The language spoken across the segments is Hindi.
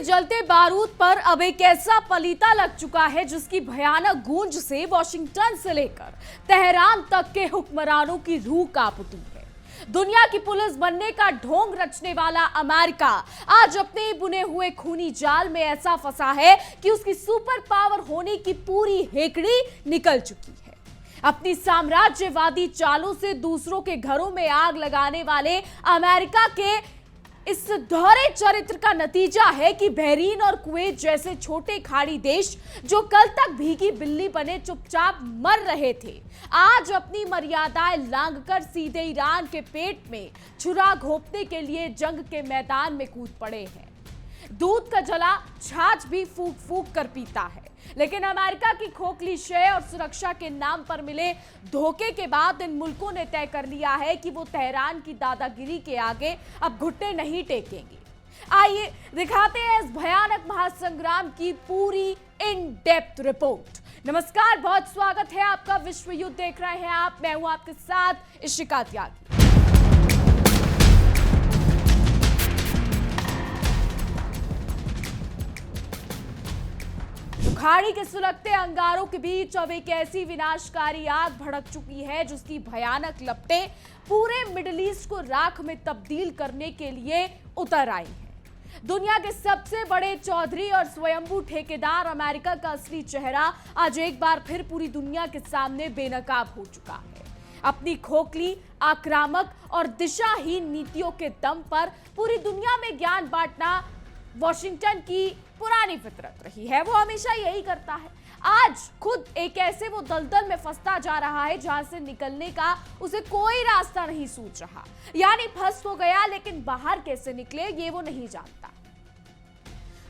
जलते बारूद पर अब एक ऐसा पलीता लग चुका है जिसकी भयानक गूंज से वॉशिंगटन से लेकर तेहरान तक के हुक्मरानों की रूह कांप उठी है। दुनिया की पुलिस बनने का ढोंग रचने वाला अमेरिका आज अपने बुने हुए खूनी जाल में ऐसा फंसा है कि उसकी सुपर पावर होने की पूरी हेकड़ी निकल चुकी है। अपनी साम्राज्यवादी चालों से दूसरों के घरों में आग लगाने वाले अमेरिका के इस दोहरे चरित्र का नतीजा है कि बहरीन और कुवैत जैसे छोटे खाड़ी देश जो कल तक भीगी बिल्ली बने चुपचाप मर रहे थे, आज अपनी मर्यादाएं लांघकर सीधे ईरान के पेट में छुरा घोंपने के लिए जंग के मैदान में कूद पड़े हैं। दूध का जला छाछ भी फूंक फूंक कर पीता है, लेकिन अमेरिका की खोखली शय और सुरक्षा के नाम पर मिले धोखे के बाद इन मुल्कों ने तय कर लिया है कि वो तेहरान की दादागिरी के आगे अब घुटने नहीं टेकेंगे। आइए दिखाते हैं इस भयानक महासंग्राम की पूरी इन डेप्थ रिपोर्ट। नमस्कार, बहुत स्वागत है आपका। विश्व युद्ध देख रहे हैं आप, मैं हूं आपके साथ इशिका त्यागी। खाड़ी के सुलगते अंगारों के बीच अब एक ऐसी विनाशकारी आग भड़क चुकी है जिसकी भयानक लपटें पूरे मिडिल ईस्ट को राख में तब्दील करने के लिए उतर आई हैं। दुनिया के सबसे बड़े चौधरी और स्वयंभू ठेकेदार अमेरिका का असली चेहरा आज एक बार फिर पूरी दुनिया के सामने बेनकाब हो चुका है। अपनी खोखली, आक्रामक और दिशाहीन नीतियों के दम पर पूरी दुनिया में ज्ञान बांटना वॉशिंगटन की पुरानी फितरत रही है। वो हमेशा यही करता है। आज खुद एक ऐसे वो दलदल में फंसता जा रहा है जहां से निकलने का उसे कोई रास्ता नहीं सूझ रहा। यानी फंस तो गया, लेकिन बाहर कैसे निकले ये वो नहीं जानता।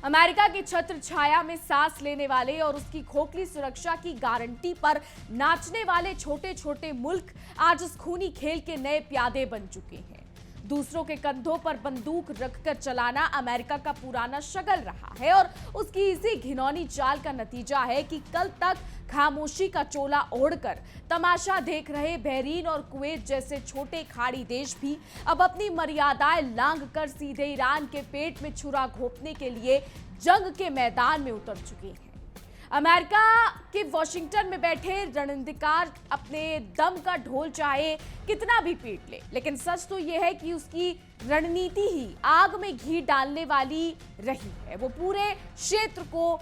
अमेरिका की छत्र छाया में सांस लेने वाले और उसकी खोखली सुरक्षा की गारंटी पर नाचने वाले छोटे छोटे मुल्क आज इस खूनी खेल के नए प्यादे बन चुके हैं। दूसरों के कंधों पर बंदूक रखकर चलाना अमेरिका का पुराना शगल रहा है और उसकी इसी घिनौनी चाल का नतीजा है कि कल तक खामोशी का चोला ओढ़कर तमाशा देख रहे बहरीन और कुवैत जैसे छोटे खाड़ी देश भी अब अपनी मर्यादाएं लांघकर सीधे ईरान के पेट में छुरा घोंपने के लिए जंग के मैदान में उतर चुके हैं। अमेरिका के वॉशिंगटन में बैठे रणनीतिकार अपने दम का ढोल चाहे कितना भी पीट ले, लेकिन सच तो यह है कि उसकी रणनीति ही आग में घी डालने वाली रही है। वो पूरे क्षेत्र को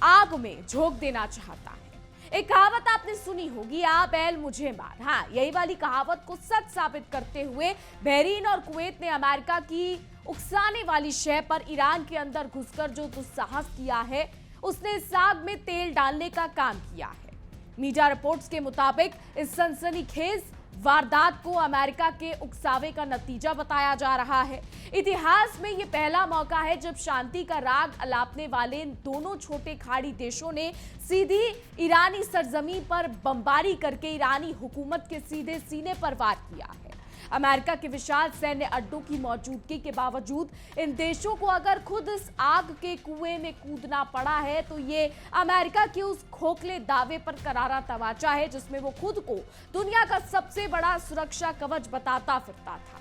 आग में झोंक देना चाहता है। एक कहावत आपने सुनी होगी, आप बैल मुझे मार। हाँ, यही वाली कहावत को सच साबित करते हुए बहरीन और कुवैत ने अमेरिका की उकसाने वाली शय पर ईरान के अंदर घुसकर जो दुस्साहस किया है, उसने साग में तेल डालने का काम किया है। मीडिया रिपोर्ट्स के मुताबिक इस सनसनीखेज वारदात को अमेरिका के उकसावे का नतीजा बताया जा रहा है। इतिहास में यह पहला मौका है जब शांति का राग अलापने वाले इन दोनों छोटे खाड़ी देशों ने सीधी ईरानी सरजमीन पर बमबारी करके ईरानी हुकूमत के सीधे सीने पर वार किया है। अमेरिका के विशाल सैन्य अड्डों की मौजूदगी के बावजूद इन देशों को अगर खुद इस आग के कुएं में कूदना पड़ा है तो ये अमेरिका के उस खोखले दावे पर करारा तमाचा है जिसमें वो खुद को दुनिया का सबसे बड़ा सुरक्षा कवच बताता फिरता था।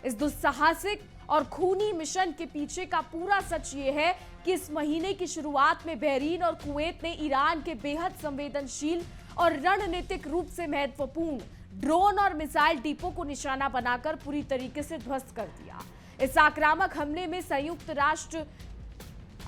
इस दुस्साहसिक और खूनी मिशन के पीछे का पूरा सच ये है कि इस महीने की शुरुआत में बहरीन और कुवैत ने ईरान के बेहद संवेदनशील और रणनीतिक रूप से महत्वपूर्ण ड्रोन और मिसाइल डिपो को निशाना बनाकर पूरी तरीके से ध्वस्त कर दिया। इस आक्रामक हमले में संयुक्त राष्ट्र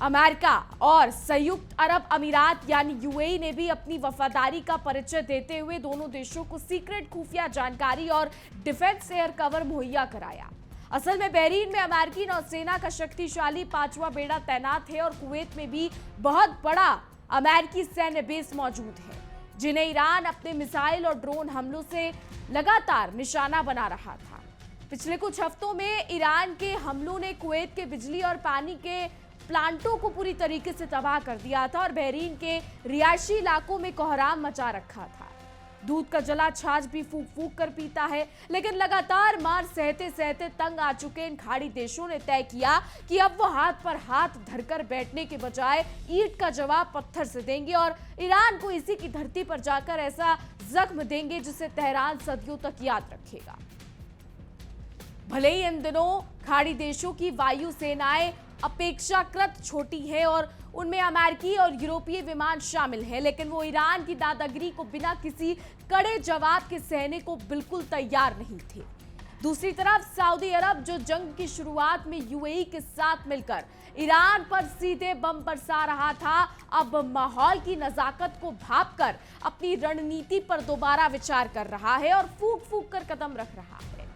अमेरिका और संयुक्त अरब अमीरात यानी यूएई ने भी अपनी वफादारी का परिचय देते हुए दोनों देशों को सीक्रेट खुफिया जानकारी और डिफेंस एयर कवर मुहैया कराया। असल में बहरीन में अमेरिकी नौसेना का शक्तिशाली 5वां बेड़ा तैनात है और कुवैत में भी बहुत बड़ा अमेरिकी सैन्य बेस मौजूद है, जिन्हें ईरान अपने मिसाइल और ड्रोन हमलों से लगातार निशाना बना रहा था। पिछले कुछ हफ्तों में ईरान के हमलों ने कुवैत के बिजली और पानी के प्लांटों को पूरी तरीके से तबाह कर दिया था और बहरीन के रिहायशी इलाकों में कोहराम मचा रखा था। दूध का जला छाछ भी फूंक फूंक कर पीता है, लेकिन लगातार मार सहते सहते तंग आ चुके इन खाड़ी देशों ने तय किया कि अब वो हाथ पर हाथ धरकर बैठने के बजाय ईंट का जवाब पत्थर से देंगे और ईरान को इसी की धरती पर जाकर ऐसा जख्म देंगे जिसे तेहरान सदियों तक याद रखेगा। भले ही इन दिनों खाड़ी देशों की वायु सेनाएं अपेक्षाकृत छोटी है और उनमें अमेरिकी और यूरोपीय विमान शामिल है, लेकिन वो ईरान की दादागिरी को बिना किसी कड़े जवाब के सहने को बिल्कुल तैयार नहीं थे। दूसरी तरफ सऊदी अरब, जो जंग की शुरुआत में यूएई के साथ मिलकर ईरान पर सीधे बम बरसा रहा था, अब माहौल की नजाकत को भांपकर अपनी रणनीति पर दोबारा विचार कर रहा है और फूंक फूंक कर कदम रख रहा है।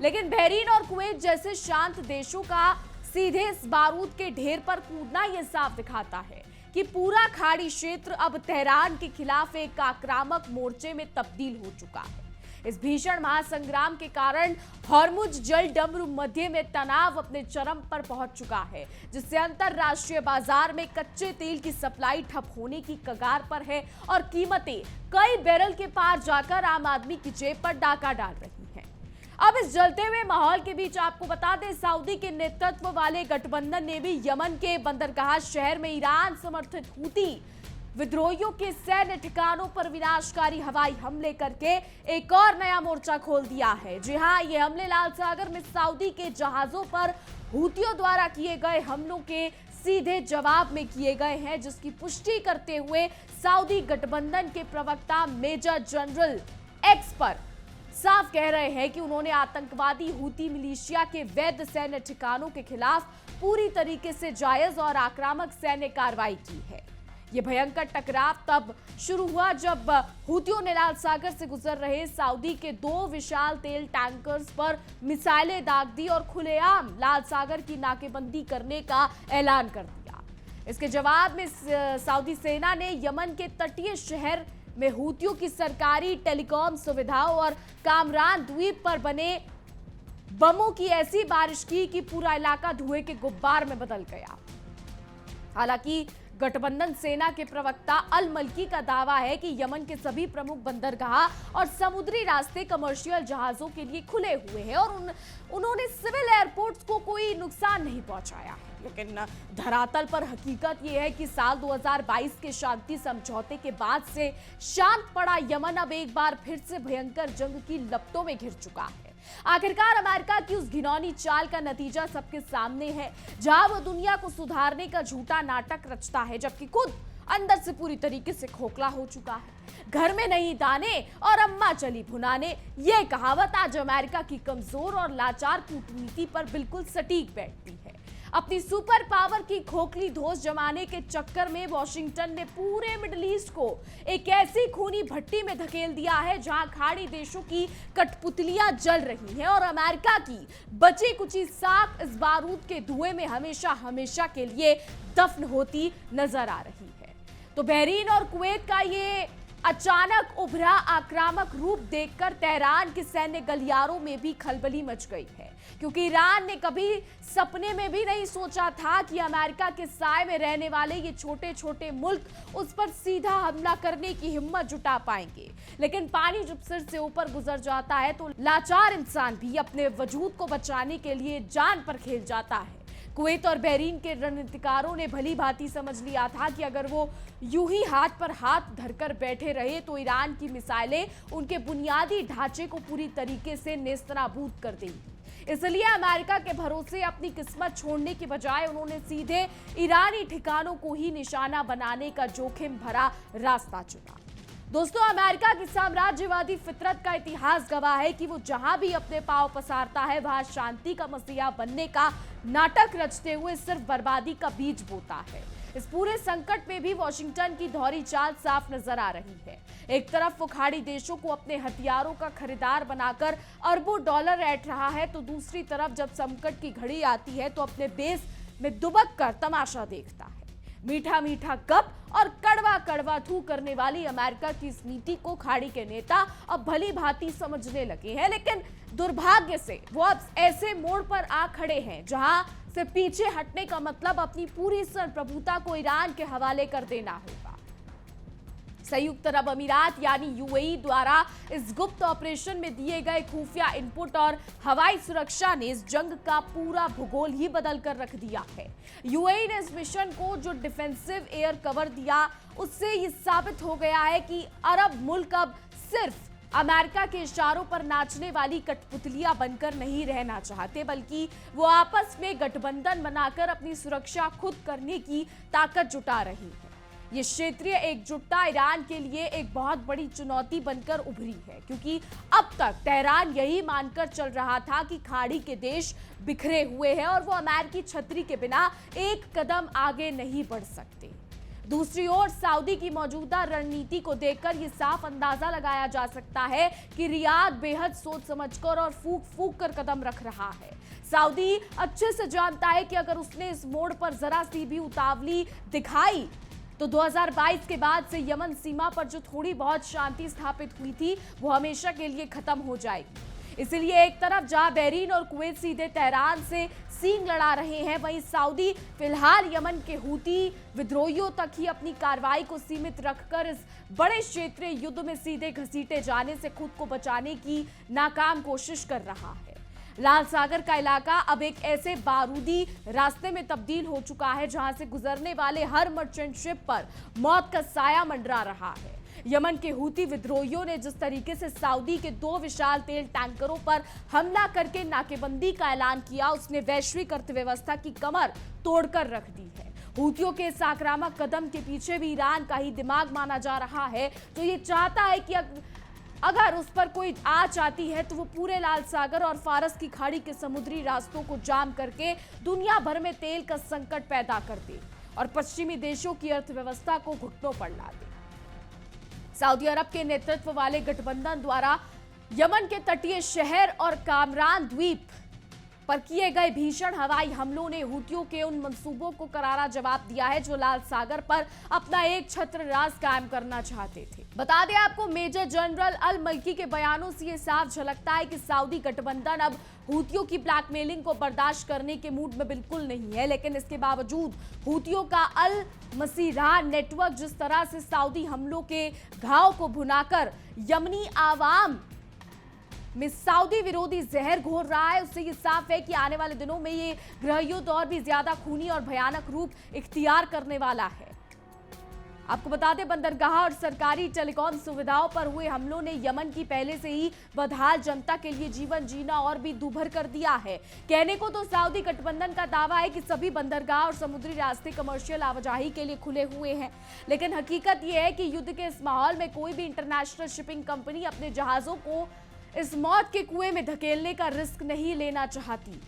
लेकिन बहरीन और कुवैत जैसे शांत देशों का सीधे इस बारूद के ढेर पर कूदना यह साफ दिखाता है कि पूरा खाड़ी क्षेत्र अब तेहरान के खिलाफ एक आक्रामक मोर्चे में तब्दील हो चुका है। इस भीषण महासंग्राम के कारण हॉर्मुज जल डमरू मध्य में तनाव अपने चरम पर पहुंच चुका है, जिससे अंतरराष्ट्रीय बाजार में कच्चे तेल की सप्लाई ठप होने की कगार पर है और कीमतें कई बैरल के पार जाकर आम आदमी की जेब पर डाका डाल रही हैं। अब इस जलते हुए माहौल के बीच आपको बता दें, सऊदी के नेतृत्व वाले गठबंधन ने भी यमन के बंदरगाह शहर में ईरान समर्थित हूती विद्रोहियों के सैन्य ठिकानों पर विनाशकारी हवाई हमले करके एक और नया मोर्चा खोल दिया है। जी हां, ये हमले लाल सागर में सऊदी के जहाजों पर हूतियों द्वारा किए गए हमलों के सीधे जवाब में किए गए हैं, जिसकी पुष्टि करते हुए सऊदी गठबंधन के प्रवक्ता मेजर जनरल एक्स पर साफ कह रहे हैं कि उन्होंने आतंकवादी हूती मिलिशिया के वैध सैन्य ठिकानों के खिलाफ पूरी तरीके से जायज और आक्रामक सैन्य कार्रवाई की है। ये भयंकर टकराव तब शुरू हुआ जब हूतियों ने लाल सागर से गुजर रहे सऊदी के 2 विशाल तेल टैंकर्स पर मिसाइलें दाग दी और खुलेआम लाल सागर की नाकेबंदी करने का ऐलान कर दिया। इसके जवाब में सऊदी सेना ने यमन के तटीय शहर में हूतियों की सरकारी टेलीकॉम सुविधाओं और कामरान द्वीप पर बने बमों की ऐसी बारिश की कि पूरा इलाका धुएं के गुब्बार में बदल गया। हालांकि गठबंधन सेना के प्रवक्ता अल मल्की का दावा है कि यमन के सभी प्रमुख बंदरगाह और समुद्री रास्ते कमर्शियल जहाजों के लिए खुले हुए हैं और उन्होंने सिविल एयरपोर्ट्स को कोई नुकसान नहीं पहुंचाया। लेकिन धरातल पर हकीकत यह है कि साल 2022 के शांति समझौते के बाद से शांत पड़ा यमन अब एक बार फिर से भयंकर जंग की लपटों में घिर चुका है। आखिरकार अमेरिका की उस घिनौनी चाल का नतीजा सबके सामने है, जहां वो दुनिया को सुधारने का झूठा नाटक रचता है, जबकि खुद अंदर से पूरी तरीके से खोखला हो चुका है। घर में नहीं दाने और अम्मा चली भुनाने, ये कहावत आज अमेरिका की कमजोर और लाचार कूटनीति पर बिल्कुल सटीक बैठती है। अपनी सुपर पावर की खोखली धोस जमाने के चक्कर में वॉशिंगटन ने पूरे मिडिल ईस्ट को एक ऐसी खूनी भट्टी में धकेल दिया है जहां खाड़ी देशों की कठपुतलियां जल रही हैं और अमेरिका की बची कुची साख इस बारूद के धुएं में हमेशा हमेशा के लिए दफन होती नजर आ रही है। तो बहरीन और कुवैत का ये अचानक उभरा आक्रामक रूप देखकर तेहरान के सैन्य गलियारों में भी खलबली मच गई है, क्योंकि ईरान ने कभी सपने में भी नहीं सोचा था कि अमेरिका के साए में रहने वाले ये छोटे छोटे मुल्क उस पर सीधा हमला करने की हिम्मत जुटा पाएंगे। लेकिन पानी जब सिर से ऊपर गुजर जाता है तो लाचार इंसान भी अपने वजूद को बचाने के लिए जान पर खेल जाता है। कुवैत और बहरीन के रणनीतिकारों ने भली भांति समझ लिया था कि अगर वो यूं ही हाथ पर हाथ धरकर बैठे रहे तो ईरान की मिसाइलें उनके बुनियादी ढांचे को पूरी तरीके से नेस्तनाबूद कर देंगी। इसलिए अमेरिका के भरोसे अपनी किस्मत छोड़ने के बजाय उन्होंने सीधे ईरानी ठिकानों को ही निशाना बनाने का जोखिम भरा रास्ता चुना। दोस्तों, अमेरिका की साम्राज्यवादी फितरत का इतिहास गवाह है कि वो जहां भी अपने पांव पसारता है वहां शांति का मसीहा बनने का नाटक रचते हुए सिर्फ बर्बादी का बीज बोता है। इस पूरे संकट में भी वॉशिंगटन की धौरी चाल साफ नजर आ रही है। एक तरफ वो खाड़ी देशों को अपने हथियारों का खरीदार बनाकर अरबों डॉलर ऐंठ रहा है, तो दूसरी तरफ जब संकट की घड़ी आती है तो अपने बेस में दुबक कर तमाशा देखता है। मीठा मीठा गप और कड़वा कड़वा थू करने वाली अमेरिका की इस नीति को खाड़ी के नेता अब भली भांति समझने लगे हैं, लेकिन दुर्भाग्य से वो अब ऐसे मोड़ पर आ खड़े हैं जहां से पीछे हटने का मतलब अपनी पूरी संप्रभुता को ईरान के हवाले कर देना होगा। संयुक्त अरब अमीरात यानी यूएई द्वारा इस गुप्त ऑपरेशन में दिए गए खुफिया इनपुट और हवाई सुरक्षा ने इस जंग का पूरा भूगोल ही बदल कर रख दिया है। यूएई ने इस मिशन को जो डिफेंसिव एयर कवर दिया, उससे ये साबित हो गया है कि अरब मुल्क अब सिर्फ अमेरिका के इशारों पर नाचने वाली कठपुतलियां बनकर नहीं रहना चाहते, बल्कि वो आपस में गठबंधन बनाकर अपनी सुरक्षा खुद करने की ताकत जुटा रही है। ये क्षेत्रीय एकजुटता ईरान के लिए एक बहुत बड़ी चुनौती बनकर उभरी है, क्योंकि अब तक तेहरान यही मानकर चल रहा था कि खाड़ी के देश बिखरे हुए हैं और वो अमेरिकी छतरी के बिना एक कदम आगे नहीं बढ़ सकते। दूसरी ओर सऊदी की मौजूदा रणनीति को देखकर ये साफ अंदाजा लगाया जा सकता है कि रियाद बेहद सोच समझकर और फूक फूक कर कदम रख रहा है। सऊदी अच्छे से जानता है कि अगर उसने इस मोड़ पर जरा सी भी उतावली दिखाई तो 2022 के बाद से यमन सीमा पर जो थोड़ी बहुत शांति स्थापित हुई थी वो हमेशा के लिए खत्म हो जाएगी। इसलिए एक तरफ जहां बहरीन और कुवैत सीधे तेहरान से सींग लड़ा रहे हैं, वहीं सऊदी फिलहाल यमन के हूती विद्रोहियों तक ही अपनी कार्रवाई को सीमित रखकर इस बड़े क्षेत्रीय युद्ध में सीधे घसीटे जाने से खुद को बचाने की नाकाम कोशिश कर रहा है। लाल सागर का इलाका अब एक ऐसे बारूदी रास्ते में तब्दील हो चुका है जहां से गुजरने वाले हर मर्चेंट शिप पर मौत का साया मंडरा रहा है। यमन के हूती विद्रोहियों ने जिस तरीके से सऊदी के 2 विशाल तेल टैंकरों पर हमला करके नाकेबंदी का ऐलान किया, उसने वैश्विक अर्थव्यवस्था की कमर तोड़कर रख दी है। हूतियों के इस आक्रामक कदम के पीछे भी ईरान का ही दिमाग माना जा रहा है, जो ये चाहता है कि अगर उस पर कोई आंच आती है तो वो पूरे लाल सागर और फारस की खाड़ी के समुद्री रास्तों को जाम करके दुनिया भर में तेल का संकट पैदा कर दे और पश्चिमी देशों की अर्थव्यवस्था को घुटनों पर ला दे। सऊदी अरब के नेतृत्व वाले गठबंधन द्वारा यमन के तटीय शहर और कामरान द्वीप पर किए गए भीषण हवाई हमलों ने हूतियों के उन मंसूबों को करारा जवाब दिया है जो लाल सागर पर अपना एक छत्र राज कायम करना चाहते थे। बता दें आपको, मेजर जनरल अल मल्की के बयानों से ये साफ झलकता है कि सऊदी गठबंधन अब हूतियों की ब्लैकमेलिंग को बर्दाश्त करने के मूड में बिल्कुल नहीं है, लेकिन इसके बावजूद हूतियों का अल मसीरा नेटवर्क जिस तरह से सऊदी हमलों के घाव को भुनाकर यमनी आवाम में सऊदी विरोधी जहर घोर रहा है, उससे ये साफ है कि आने वाले दिनों में ये गृहयुद्ध और भी ज्यादा खूनी और भयानक रूप इख्तियार करने वाला है। आपको बता दें, बंदरगाह और सरकारी टेलीकॉम सुविधाओं पर हुए हमलों ने यमन की पहले से ही बदहाल जनता के लिए जीवन जीना और भी दूभर कर दिया है। कहने को तो सऊदी गठबंधन का दावा है कि सभी बंदरगाह और समुद्री रास्ते कमर्शियल आवाजाही के लिए खुले हुए हैं, लेकिन हकीकत यह है कि युद्ध के इस माहौल में कोई भी इंटरनेशनल शिपिंग कंपनी अपने जहाजों को इस मौत के कुएं में धकेलने का रिस्क नहीं लेना चाहती।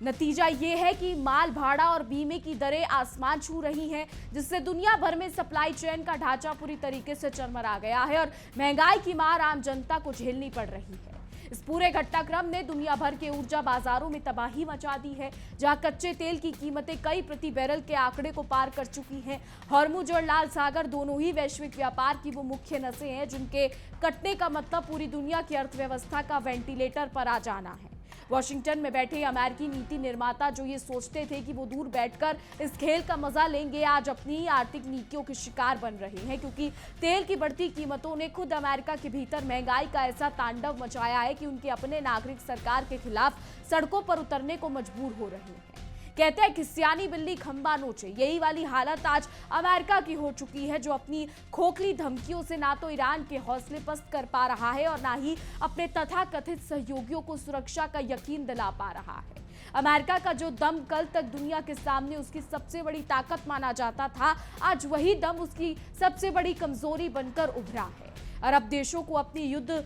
नतीजा ये है कि माल भाड़ा और बीमे की दरें आसमान छू रही हैं, जिससे दुनिया भर में सप्लाई चेन का ढांचा पूरी तरीके से चरमरा गया है और महंगाई की मार आम जनता को झेलनी पड़ रही है। इस पूरे घटनाक्रम ने दुनिया भर के ऊर्जा बाजारों में तबाही मचा दी है, जहां कच्चे तेल की कीमतें कई प्रति बैरल के आंकड़े को पार कर चुकी हैं। हॉर्मुज और लाल सागर दोनों ही वैश्विक व्यापार की वो मुख्य नसें हैं जिनके कटने का मतलब पूरी दुनिया की अर्थव्यवस्था का वेंटिलेटर पर आ जाना है। वॉशिंगटन में बैठे अमेरिकी नीति निर्माता जो ये सोचते थे कि वो दूर बैठकर इस खेल का मजा लेंगे, आज अपनी ही आर्थिक नीतियों के शिकार बन रहे हैं, क्योंकि तेल की बढ़ती कीमतों ने खुद अमेरिका के भीतर महंगाई का ऐसा तांडव मचाया है कि उनके अपने नागरिक सरकार के खिलाफ सड़कों पर उतरने को मजबूर हो रहे हैं। कहते हैं कि सियानी बिल्ली खंबा नोचे, यही वाली हालत आज अमेरिका की हो चुकी है, जो अपनी खोखली धमकियों से ना तो ईरान के हौसले पस्त कर पा रहा है और ना ही अपने तथाकथित सहयोगियों को सुरक्षा का यकीन दिला पा रहा है। अमेरिका का जो दम कल तक दुनिया के सामने उसकी सबसे बड़ी ताकत माना जाता था, आज वही दम उसकी सबसे बड़ी कमजोरी बनकर उभरा है। अरब देशों को अपनी युद्ध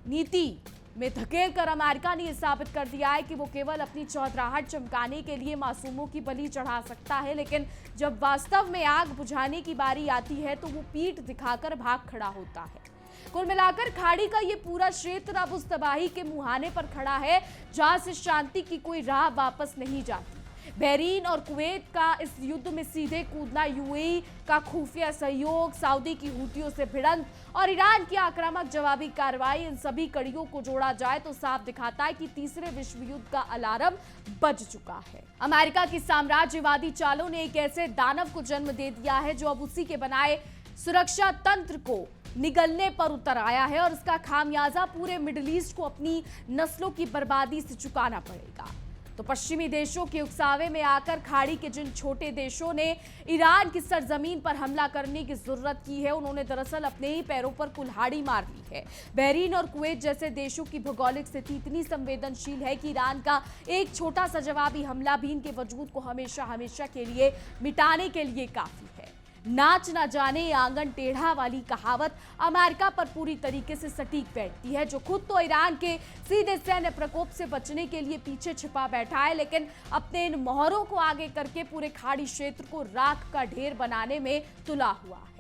नीति में धकेल कर अमेरिका ने यह साबित कर दिया है कि वो केवल अपनी चौधराहट चमकाने के लिए मासूमों की बलि चढ़ा सकता है, लेकिन जब वास्तव में आग बुझाने की बारी आती है तो वो पीठ दिखाकर भाग खड़ा होता है। कुल मिलाकर खाड़ी का ये पूरा क्षेत्र अब उस तबाही के मुहाने पर खड़ा है जहां से शांति की कोई राह वापस नहीं जाती। बहरीन और कुवैत का इस युद्ध में सीधे कूदना, यूएई का खुफिया सहयोग, सऊदी की हूतियों से भिड़ंत और ईरान की आक्रामक जवाबी कार्रवाई, इन सभी कड़ियों को जोड़ा जाए तो साफ दिखाता है कि तीसरे विश्व युद्ध का अलार्म बज चुका है। अमेरिका की साम्राज्यवादी चालों ने एक ऐसे दानव को जन्म दे दिया है जो अब उसी के बनाए सुरक्षा तंत्र को निगलने पर उतर आया है और इसका खामियाजा पूरे मिडिल ईस्ट को अपनी नस्लों की बर्बादी से चुकाना पड़ेगा। तो पश्चिमी देशों के उकसावे में आकर खाड़ी के जिन छोटे देशों ने ईरान की सरजमीन पर हमला करने की जरूरत की है, उन्होंने दरअसल अपने ही पैरों पर कुल्हाड़ी मार ली है। बहरीन और कुवैत जैसे देशों की भौगोलिक स्थिति इतनी संवेदनशील है कि ईरान का एक छोटा सा जवाबी हमला भी इनके वजूद को हमेशा हमेशा के लिए मिटाने के लिए काफी है। नाच ना जाने आंगन टेढ़ा वाली कहावत अमेरिका पर पूरी तरीके से सटीक बैठती है, जो खुद तो ईरान के सीधे सैन्य प्रकोप से बचने के लिए पीछे छिपा बैठा है, लेकिन अपने इन मोहरों को आगे करके पूरे खाड़ी क्षेत्र को राख का ढेर बनाने में तुला हुआ है।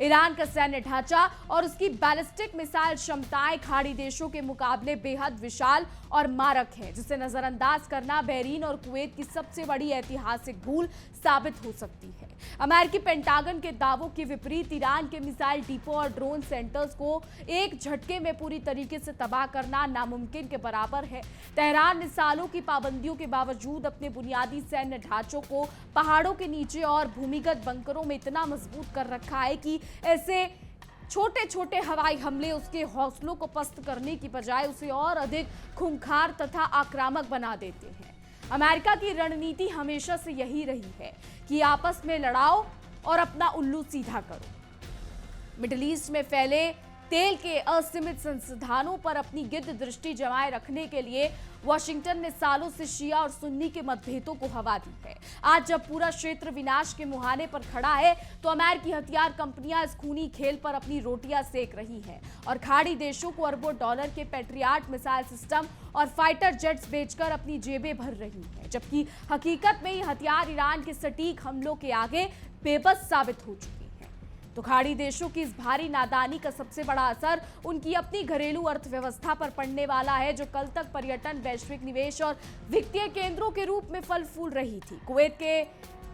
ईरान का सैन्य ढांचा और उसकी बैलिस्टिक मिसाइल क्षमताएं खाड़ी देशों के मुकाबले बेहद विशाल और मारक है, जिसे नजरअंदाज करना बहरीन और कुवैत की सबसे बड़ी ऐतिहासिक भूल साबित हो सकती है। अमेरिकी पेंटागन के दावों के विपरीत ईरान के मिसाइल डिपो और ड्रोन सेंटर्स को एक झटके में पूरी तरीके से तबाह करना नामुमकिन के बराबर है। तेहरान ने सालों की पाबंदियों के बावजूद अपने बुनियादी सैन्य ढांचों को पहाड़ों के नीचे और भूमिगत बंकरों में इतना मजबूत कर रखा है कि ऐसे छोटे छोटे हवाई हमले उसके हौसलों को पस्त करने की बजाय उसे और अधिक खूंखार तथा आक्रामक बना देते हैं। अमेरिका की रणनीति हमेशा से यही रही है कि आपस में लड़ाओ और अपना उल्लू सीधा करो। मिडिल ईस्ट में फैले तेल के असीमित संसाधनों पर अपनी गिद्ध दृष्टि जमाए रखने के लिए वाशिंगटन ने सालों से शिया और सुन्नी के मतभेदों को हवा दी है। आज जब पूरा क्षेत्र विनाश के मुहाने पर खड़ा है, तो अमेरिकी हथियार कंपनियां इस खूनी खेल पर अपनी रोटियां सेक रही हैं और खाड़ी देशों को अरबों डॉलर के पैट्रियट मिसाइल सिस्टम और फाइटर जेट्स बेचकर अपनी जेबें भर रही हैं, जबकि हकीकत में ये हथियार ईरान के सटीक हमलों के आगे बेबस साबित हो चुके हैं। तो खाड़ी देशों की इस भारी नादानी का सबसे बड़ा असर उनकी अपनी घरेलू अर्थव्यवस्था पर पड़ने वाला है, जो कल तक पर्यटन, वैश्विक निवेश और वित्तीय केंद्रों के रूप में फल फूल रही थी। कुवैत के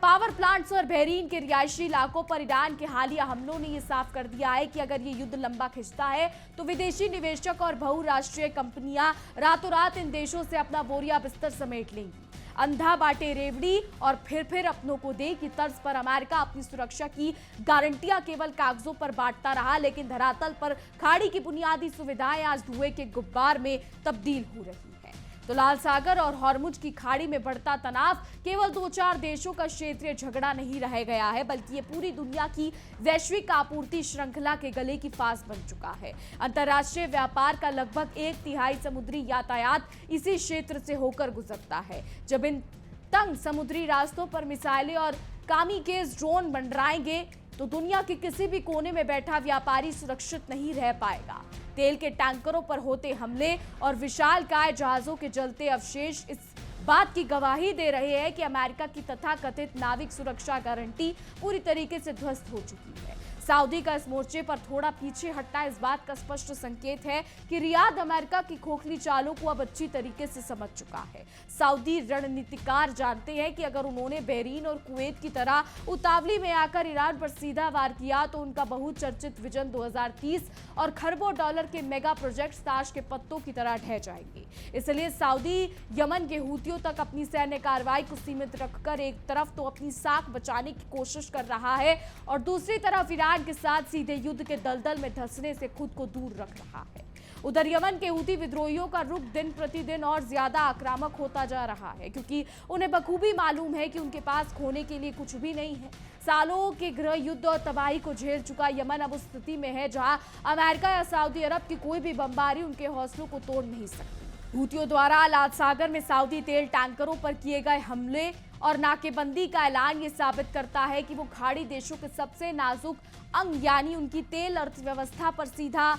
पावर प्लांट्स और बहरीन के रिहायशी इलाकों पर ईरान के हालिया हमलों ने यह साफ कर दिया है कि अगर ये युद्ध लंबा खिंचता है तो विदेशी निवेशक और बहुराष्ट्रीय कंपनियां रातों रात इन देशों से अपना बोरिया बिस्तर समेट लेंगी। अंधा बाटे रेवड़ी और फिर अपनों को दे की तर्ज पर अमेरिका अपनी सुरक्षा की गारंटियां केवल कागजों पर बांटता रहा, लेकिन धरातल पर खाड़ी की बुनियादी सुविधाएं आज धुएं के गुब्बार में तब्दील हो रही है। तो लाल सागर और हॉर्मुज की खाड़ी में बढ़ता तनाव केवल 2-4 देशों का क्षेत्रीय झगड़ा नहीं रह गया है, बल्कि ये पूरी दुनिया की वैश्विक आपूर्ति श्रृंखला के गले की फांस बन चुका है। अंतर्राष्ट्रीय व्यापार का लगभग 1/3 समुद्री यातायात इसी क्षेत्र से होकर गुजरता है। जब इन तंग समुद्री रास्तों पर मिसाइलें और कामिकेज ड्रोन मंडराएंगे, तो दुनिया के किसी भी कोने में बैठा व्यापारी सुरक्षित नहीं रह पाएगा। तेल के टैंकरों पर होते हमले और विशालकाय जहाजों के जलते अवशेष इस बात की गवाही दे रहे हैं कि अमेरिका की तथाकथित नाविक सुरक्षा गारंटी पूरी तरीके से ध्वस्त हो चुकी है। सऊदी का इस मोर्चे पर थोड़ा पीछे हटना इस बात का स्पष्ट संकेत है कि रियाद अमेरिका की खोखली चालों को अब अच्छी तरीके से समझ चुका है। सऊदी रणनीतिकार जानते हैं कि अगर उन्होंने बहरीन और कुवैत की तरह उतावली में आकर ईरान पर सीधा वार किया तो उनका बहुचर्चित विजन 2030 और खरबों डॉलर के मेगा प्रोजेक्ट्स ताश के पत्तों की तरह ढह जाएंगे। इसलिए सऊदी यमन के हूतियों तक अपनी सैन्य कार्रवाई को सीमित रखकर एक तरफ तो अपनी साख बचाने की कोशिश कर रहा है और दूसरी तरफ ईरान के साथ सीधे युद्ध के दलदल में धंसने से खुद को दूर रख रहा है। उधर यमन के हूती विद्रोहियों का रुख दिन प्रतिदिन और ज्यादा आक्रामक होता जा रहा है, क्योंकि उन्हें बखूबी मालूम है कि उनके पास खोने के लिए कुछ भी नहीं है। सालों के गृह युद्ध और तबाही को झेल चुका यमन अब उस स्थिति में है जहां अमेरिका या सऊदी अरब की कोई भी बमबारी उनके हौसलों को तोड़ नहीं सकती। हूतियों द्वारा लाल सागर में सऊदी तेल टैंकरों पर किए गए हमले और नाकेबंदी का ऐलान ये साबित करता है कि वो खाड़ी देशों के सबसे नाजुक अंग यानी उनकी तेल अर्थव्यवस्था पर सीधा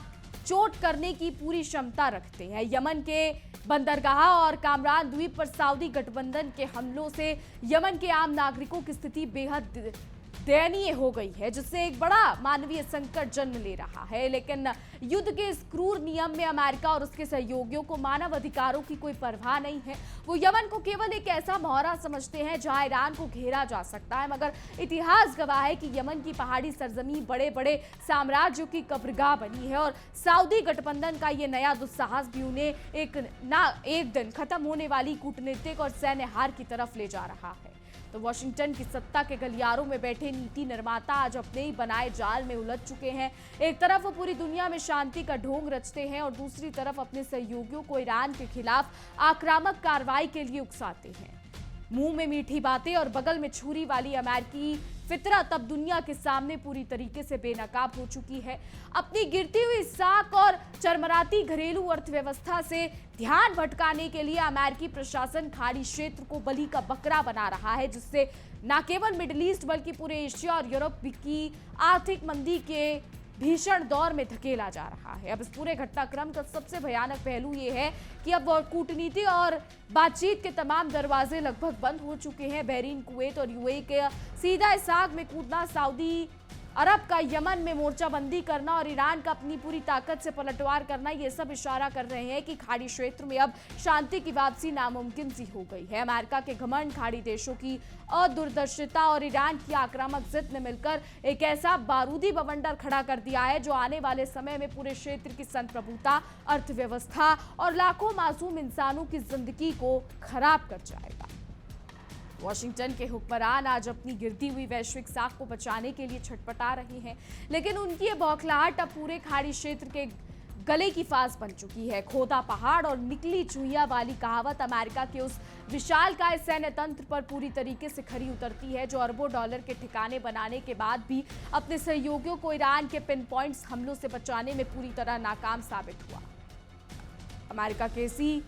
चोट करने की पूरी क्षमता रखते हैं। यमन के बंदरगाह और कामरान द्वीप पर सऊदी गठबंधन के हमलों से यमन के आम नागरिकों की स्थिति बेहद दयनीय हो गई है, जिससे एक बड़ा मानवीय संकट जन्म ले रहा है। लेकिन युद्ध के इस क्रूर नियम में अमेरिका और उसके सहयोगियों को मानव अधिकारों की कोई परवाह नहीं है। वो यमन को केवल एक ऐसा मोहरा समझते हैं जहां ईरान को घेरा जा सकता है, मगर इतिहास गवाह है कि यमन की पहाड़ी सरजमीन बड़े बड़े साम्राज्यों की कब्रगाह बनी है और सऊदी गठबंधन का ये नया दुस्साहस भी उन्हें एक दिन खत्म होने वाली कूटनीतिक और सैन्य हार की तरफ ले जा रहा है। तो तो वॉशिंगटन की सत्ता के गलियारों में बैठे नीति निर्माता आज अपने ही बनाए जाल में उलझ चुके हैं। एक तरफ वो पूरी दुनिया में शांति का ढोंग रचते हैं और दूसरी तरफ अपने सहयोगियों को ईरान के खिलाफ आक्रामक कार्रवाई के लिए उकसाते हैं। मुंह में मीठी बातें और बगल में छुरी वाली अमेरिकी फितरत अब दुनिया के सामने पूरी तरीके से बेनकाब हो चुकी है। अपनी गिरती हुई साख और चरमराती घरेलू अर्थव्यवस्था से ध्यान भटकाने के लिए अमेरिकी प्रशासन खाड़ी क्षेत्र को बलि का बकरा बना रहा है, जिससे न केवल मिडिल ईस्ट बल्कि पूरे एशिया और यूरोप की आर्थिक मंदी के भीषण दौर में धकेला जा रहा है। अब इस पूरे घटनाक्रम का सबसे भयानक पहलू ये है कि अब कूटनीति और बातचीत के तमाम दरवाजे लगभग बंद हो चुके हैं। बहरीन, कुवैत और यूएई के सीधा इस आग में कूदना, सऊदी अरब का यमन में मोर्चाबंदी करना और ईरान का अपनी पूरी ताकत से पलटवार करना, ये सब इशारा कर रहे हैं कि खाड़ी क्षेत्र में अब शांति की वापसी नामुमकिन सी हो गई है। अमेरिका के घमंड, खाड़ी देशों की अदूरदर्शिता और ईरान की आक्रामक जिद ने मिलकर एक ऐसा बारूदी बवंडर खड़ा कर दिया है जो आने वाले समय में पूरे क्षेत्र की संप्रभुता, अर्थव्यवस्था और लाखों मासूम इंसानों की जिंदगी को खराब कर जाएगा। वॉशिंगटन के हुक्मरान आज अपनी गिरती हुई वैश्विक साख को बचाने के लिए छटपटा रहे हैं, लेकिन उनकी ये बौखलाहट अब पूरे खाड़ी क्षेत्र के गले की फांस बन चुकी है। खोदा पहाड़ और निकली चुहिया वाली कहावत अमेरिका के उस विशालकाय सैन्य तंत्र पर पूरी तरीके से खरी उतरती है, जो अरबों डॉलर के ठिकाने बनाने के बाद भी अपने सहयोगियों को ईरान के पिन पॉइंट्स हमलों से बचाने में पूरी तरह नाकाम साबित हुआ। अमेरिका के इसी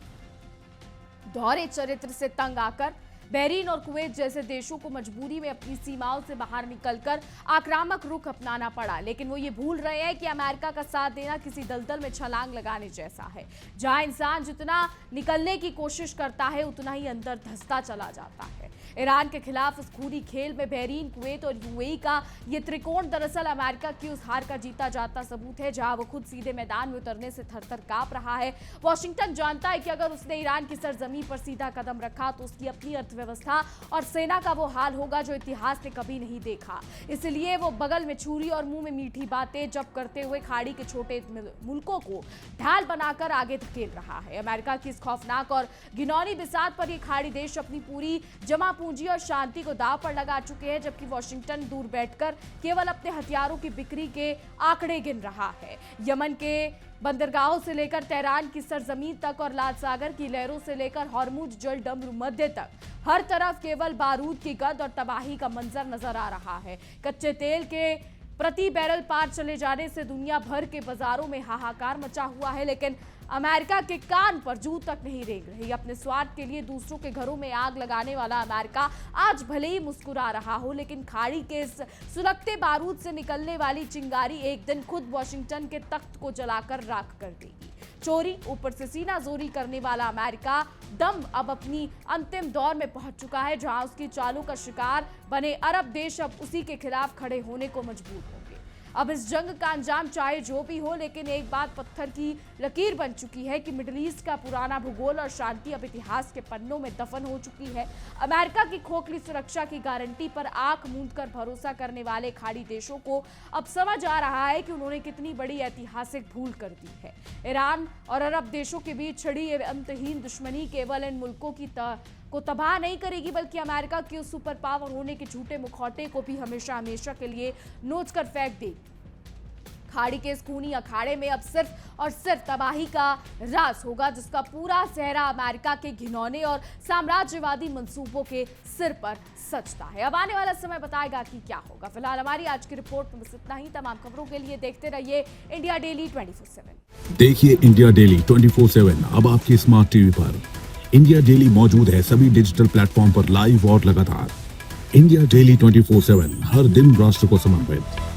दोहरे चरित्र से तंग आकर बहरीन और कुवैत जैसे देशों को मजबूरी में अपनी सीमाओं से बाहर निकलकर आक्रामक रुख अपनाना पड़ा, लेकिन वो ये भूल रहे हैं कि अमेरिका का साथ देना किसी दलदल में छलांग लगाने जैसा है, जहां इंसान जितना निकलने की कोशिश करता है उतना ही अंदर धंसता चला जाता है। ईरान के खिलाफ इस खूनी खेल में बहरीन, कुवैत और यूएई का ये त्रिकोण दरअसल अमेरिका की उस हार का जीता जाता सबूत है, जहां वो खुद सीधे मैदान में उतरने से थर-थर कांप रहा है। वॉशिंगटन जानता है कि अगर उसने ईरान की सरजमीन पर सीधा कदम रखा तो उसकी अपनी अर्थव्यवस्था और सेना का वो हाल होगा जो इतिहास ने कभी नहीं देखा। इसलिए वो बगल में छुरी और मुंह में मीठी बातें जप करते हुए खाड़ी के छोटे मुल्कों को ढाल बनाकर आगे धकेल रहा है। अमेरिका की इस खौफनाक और घिनौनी बिसात पर ये खाड़ी देश अपनी पूरी जमा पूंजी और शांति को दांव पर लगा चुके हैं, जबकि वॉशिंगटन दूर बैठकर केवल अपने हथियारों की बिक्री के आंकड़े गिन रहा है। यमन के बंदरगाहों से लेकर तेहरान की सरजमीन तक और लाल सागर की लहरों से लेकर हॉर्मुज जल डमरू मध्य तक हर तरफ केवल बारूद की गंध और तबाही का मंजर नजर आ रहा है। कच्चे तेल के प्रति बैरल पार चले जाने से दुनिया भर के बाजारों में हाहाकार मचा हुआ है, लेकिन अमेरिका के कान पर जू तक नहीं रेंग रही। अपने स्वार्थ के लिए दूसरों के घरों में आग लगाने वाला अमेरिका आज भले ही मुस्कुरा रहा हो, लेकिन खाड़ी के इस सुलगते बारूद से निकलने वाली चिंगारी एक दिन खुद वॉशिंगटन के तख्त को जलाकर राख कर देगी। चोरी ऊपर से सीना जोरी करने वाला अमेरिका दम अब अपनी अंतिम दौर में पहुंच चुका है, जहां उसकी चालों का शिकार बने अरब देश अब उसी के खिलाफ खड़े होने को मजबूर होंगे। अब इस जंग का अंजाम चाहे जो भी हो, लेकिन एक बात पत्थर की लकीर बन चुकी है कि मिडिल ईस्ट का पुराना भूगोल और शांति अब इतिहास के पन्नों में दफन हो चुकी है। अमेरिका की खोखली सुरक्षा की गारंटी पर आंख मूंदकर भरोसा करने वाले खाड़ी देशों को अब समझ आ रहा है कि उन्होंने कितनी बड़ी ऐतिहासिक भूल कर दी है। ईरान और अरब देशों के बीच छिड़ी ये अंतहीन दुश्मनी केवल इन मुल्कों को तबाह नहीं करेगी, बल्कि अमेरिका के उस सुपर पावर होने के झूठे मुखौटे को भी हमेशा हमेशा के लिए नोच कर फेंक देगी। खाड़ी के इस खूनी अखाड़े में अब सिर्फ और सिर्फ तबाही का राज होगा, जिसका पूरा सेहरा अमेरिका के घिनौने और साम्राज्यवादी मंसूबों के सिर पर सजता है। अब आने वाला समय बताएगा कि क्या होगा। फिलहाल हमारी आज की रिपोर्ट में बस इतना ही। तमाम खबरों के लिए देखते रहिए इंडिया डेली 24/7। देखिए इंडिया डेली 24/7 अब आपकी स्मार्ट टीवी पर। इंडिया डेली मौजूद है सभी डिजिटल प्लेटफॉर्म पर लाइव और लगातार। इंडिया डेली 24/7 हर दिन राष्ट्र को समर्पित।